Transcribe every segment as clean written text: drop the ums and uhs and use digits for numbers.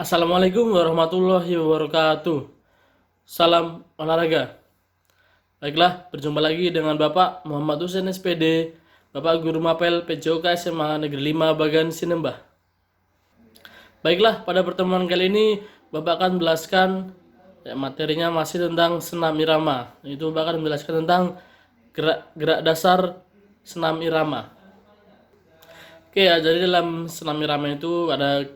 Assalamualaikum warahmatullahi wabarakatuh. Salam olahraga. Baiklah, berjumpa lagi dengan Bapak Muhammad Husain SPD, Bapak Guru Mapel PJOK SMA Negeri 5 Bagan Sinembah. Baiklah, pada pertemuan kali ini Bapak akan menjelaskan materinya masih tentang senam irama. Itu Bapak akan menjelaskan tentang gerak dasar senam irama. Oke ya, jadi dalam senam irama itu ada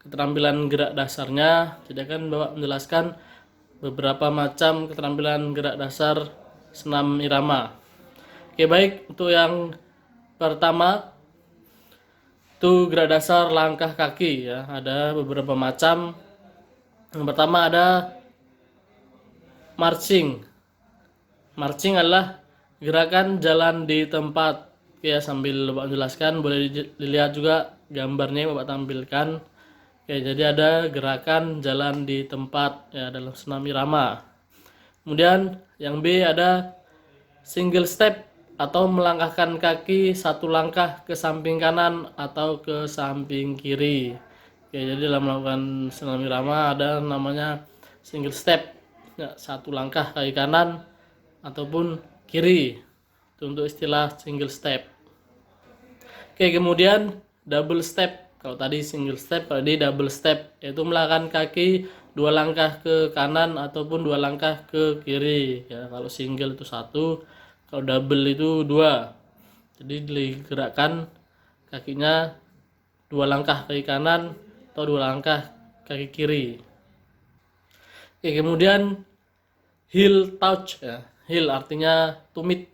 keterampilan gerak dasarnya. Jadi akan Bapak menjelaskan beberapa macam keterampilan gerak dasar senam irama. Oke, baik, untuk yang pertama itu gerak dasar langkah kaki ya. Ada beberapa macam. Yang pertama ada marching. Marching adalah gerakan jalan di tempat. Oke ya, sambil Bapak menjelaskan boleh dilihat juga gambarnya yang Bapak tampilkan. Oke, jadi ada gerakan jalan di tempat ya dalam senam irama. Kemudian yang B ada single step atau melangkahkan kaki satu langkah ke samping kanan atau ke samping kiri. Oke, jadi dalam melakukan senam irama ada namanya single step ya, satu langkah kaki kanan ataupun kiri. Itu untuk istilah single step. Oke, kemudian double step. Kalau tadi single step, kalau ini double step, yaitu melangkahkan kaki dua langkah ke kanan ataupun dua langkah ke kiri. Ya, kalau single itu satu, kalau double itu dua. Jadi digerakkan kakinya dua langkah kaki kanan atau dua langkah kaki kiri. Oke, kemudian heel touch ya. Heel artinya tumit.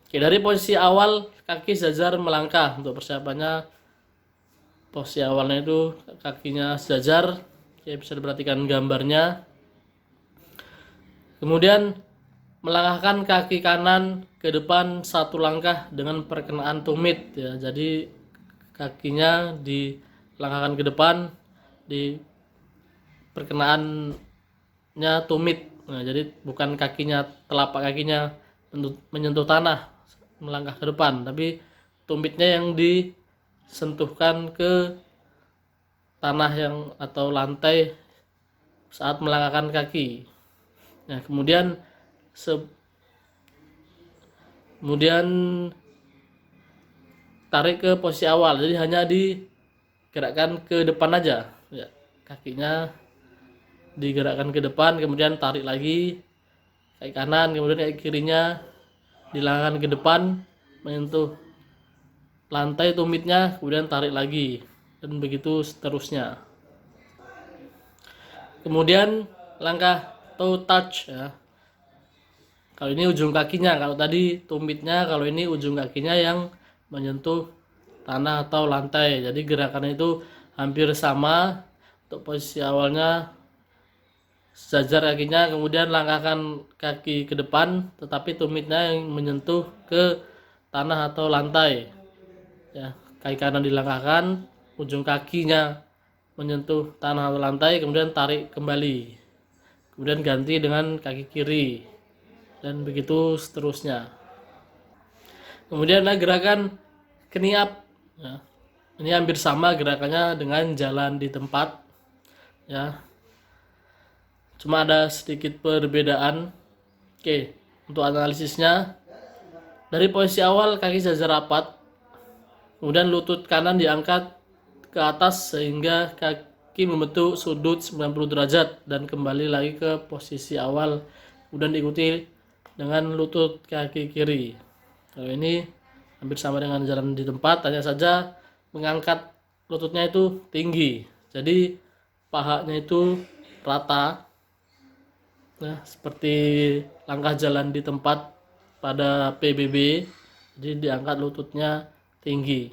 Oke, dari posisi awal kaki sejajar melangkah. Untuk persiapannya, posisi awalnya itu kakinya sejajar. Oke, bisa diperhatikan gambarnya. Kemudian melangkahkan kaki kanan ke depan satu langkah dengan perkenaan tumit ya. Jadi kakinya dilangkahkan ke depan di perkenaannya tumit. Nah, jadi bukan kakinya, telapak kakinya menyentuh tanah melangkah ke depan, tapi tumitnya yang disentuhkan ke tanah yang atau lantai saat melangkahkan kaki. Nah, kemudian tarik ke posisi awal, jadi hanya digerakkan ke depan aja ya, kakinya digerakkan ke depan, kemudian tarik lagi kaki kanan, kemudian kaki kirinya dilangkahkan ke depan menyentuh lantai tumitnya, kemudian tarik lagi, dan begitu seterusnya. Kemudian langkah toe touch ya. Kalau ini ujung kakinya, kalau tadi tumitnya, kalau ini ujung kakinya yang menyentuh tanah atau lantai. Jadi gerakannya itu hampir sama. Untuk posisi awalnya sejajar kakinya, kemudian langkahkan kaki ke depan, tetapi tumitnya yang menyentuh ke tanah atau lantai ya. Kaki kanan dilangkahkan, ujung kakinya menyentuh tanah atau lantai, kemudian tarik kembali, kemudian ganti dengan kaki kiri, dan begitu seterusnya. Kemudian ada gerakan kniap ya. Ini hampir sama gerakannya dengan jalan di tempat ya, cuma ada sedikit perbedaan. Oke, untuk analisisnya, dari posisi awal kaki sejajar rapat, kemudian lutut kanan diangkat ke atas sehingga kaki membentuk sudut 90 derajat dan kembali lagi ke posisi awal, kemudian diikuti dengan lutut kaki kiri. Kalau ini hampir sama dengan jalan di tempat, hanya saja mengangkat lututnya itu tinggi, jadi pahanya itu rata. Nah, seperti langkah jalan di tempat pada PBB, jadi diangkat lututnya tinggi.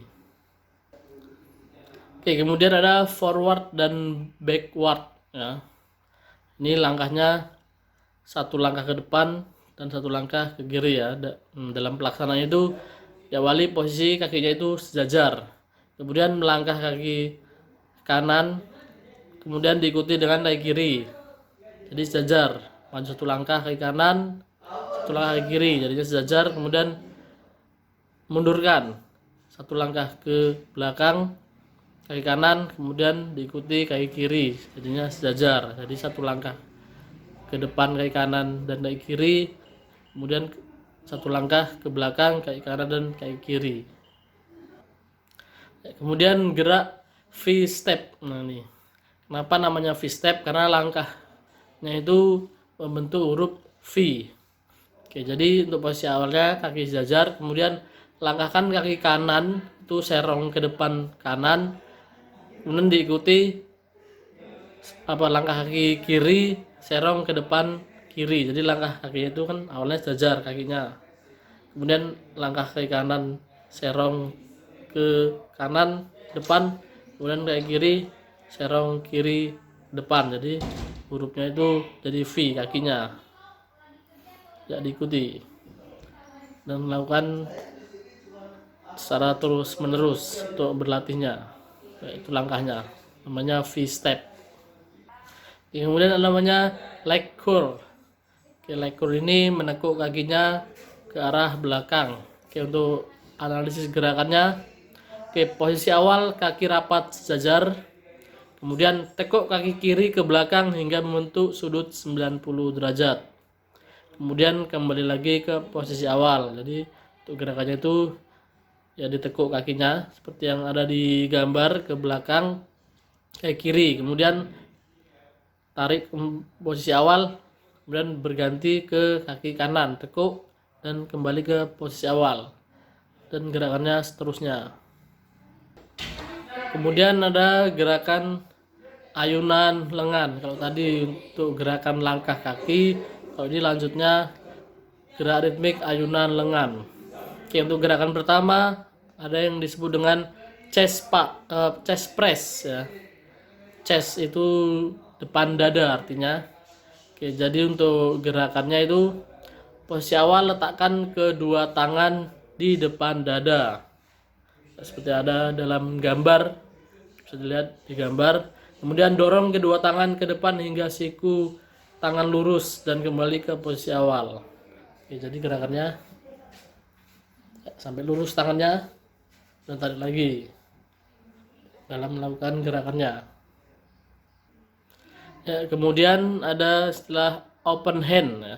Oke, kemudian ada forward dan backward ya. Ini langkahnya satu langkah ke depan dan satu langkah ke kiri ya. Dalam pelaksanaan itu diawali posisi kakinya itu sejajar, kemudian melangkah kaki kanan, kemudian diikuti dengan kaki kiri. Jadi sejajar, maju satu langkah kaki kanan, satu langkah kaki kiri, jadinya sejajar, kemudian mundurkan satu langkah ke belakang, kaki kanan, kemudian diikuti kaki kiri, jadinya sejajar. Jadi satu langkah ke depan kaki kanan dan kaki kiri, kemudian satu langkah ke belakang kaki kanan dan kaki kiri. Kemudian gerak V-step. Nah nih, kenapa namanya V-step? Karena langkahnya itu membentuk huruf V. Oke, jadi untuk posisi awalnya kaki sejajar, kemudian langkahkan kaki kanan itu serong ke depan kanan, kemudian diikuti langkah kaki kiri serong ke depan kiri. Jadi langkah kakinya itu kan awalnya sejajar kakinya, kemudian langkah kaki kanan serong ke kanan depan, kemudian kaki kiri serong kiri depan. Jadi hurufnya itu jadi V kakinya, ya diikuti dan melakukan secara terus menerus untuk berlatihnya. Itu langkahnya, namanya V-step. Kemudian namanya leg curl. Leg curl ini menekuk kakinya ke arah belakang. Untuk analisis gerakannya, posisi awal kaki rapat sejajar, kemudian tekuk kaki kiri ke belakang hingga membentuk sudut 90 derajat, kemudian kembali lagi ke posisi awal. Jadi untuk gerakannya itu ya ditekuk kakinya seperti yang ada di gambar ke belakang kaki kiri, kemudian tarik ke posisi awal, kemudian berganti ke kaki kanan, tekuk dan kembali ke posisi awal, dan gerakannya seterusnya. Kemudian ada gerakan ayunan lengan. Kalau tadi untuk gerakan langkah kaki, kalau ini lanjutnya gerak ritmik ayunan lengan. Untuk gerakan pertama ada yang disebut dengan chest press ya. Chest itu depan dada artinya. Jadi untuk gerakannya itu posisi awal letakkan kedua tangan di depan dada, seperti ada dalam gambar, bisa dilihat di gambar. Kemudian dorong kedua tangan ke depan hingga siku tangan lurus dan kembali ke posisi awal. Jadi gerakannya sampai lurus tangannya dan tarik lagi dalam melakukan gerakannya. Kemudian ada istilah open hand ya.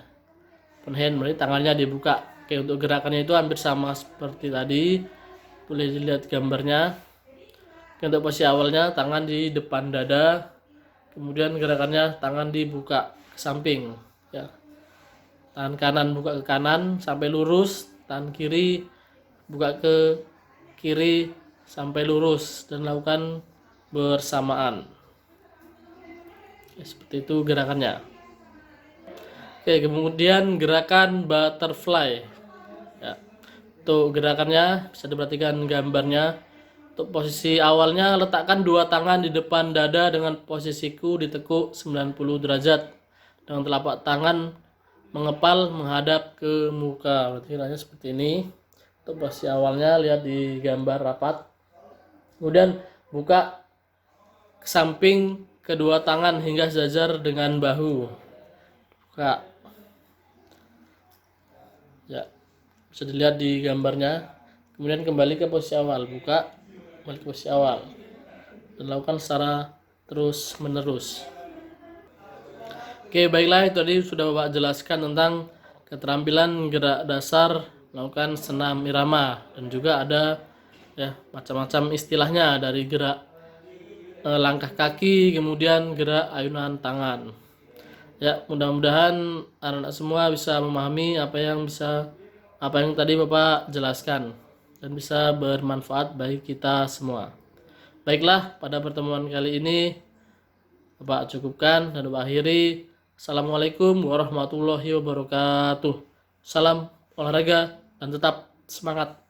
Open hand berarti tangannya dibuka. Untuk gerakannya itu hampir sama seperti tadi, boleh dilihat gambarnya. Untuk posisi awalnya tangan di depan dada, kemudian gerakannya tangan dibuka ke samping ya. Tangan kanan buka ke kanan sampai lurus, tangan kiri buka ke kiri sampai lurus dan lakukan bersamaan. Seperti itu gerakannya. Kemudian gerakan butterfly ya. Untuk gerakannya bisa diperhatikan gambarnya. Untuk posisi awalnya letakkan dua tangan di depan dada dengan posisiku ditekuk 90 derajat dengan telapak tangan mengepal menghadap ke muka. Berarti gerakannya seperti ini. Untuk posisi awalnya lihat di gambar rapat. Kemudian buka ke samping kedua tangan hingga sejajar dengan bahu. Buka. Ya, bisa dilihat di gambarnya. Kemudian kembali ke posisi awal, buka, kembali ke posisi awal. Dan lakukan secara terus menerus. Baiklah, itu tadi sudah Bapak jelaskan tentang keterampilan gerak dasar melakukan senam irama, dan juga ada ya macam-macam istilahnya dari gerak langkah kaki, kemudian gerak ayunan tangan. Ya, mudah-mudahan anak-anak semua bisa memahami apa yang tadi Bapak jelaskan dan bisa bermanfaat bagi kita semua. Baiklah, pada pertemuan kali ini Bapak cukupkan dan Bapak akhiri. Assalamualaikum warahmatullahi wabarakatuh. Salam olahraga dan tetap semangat.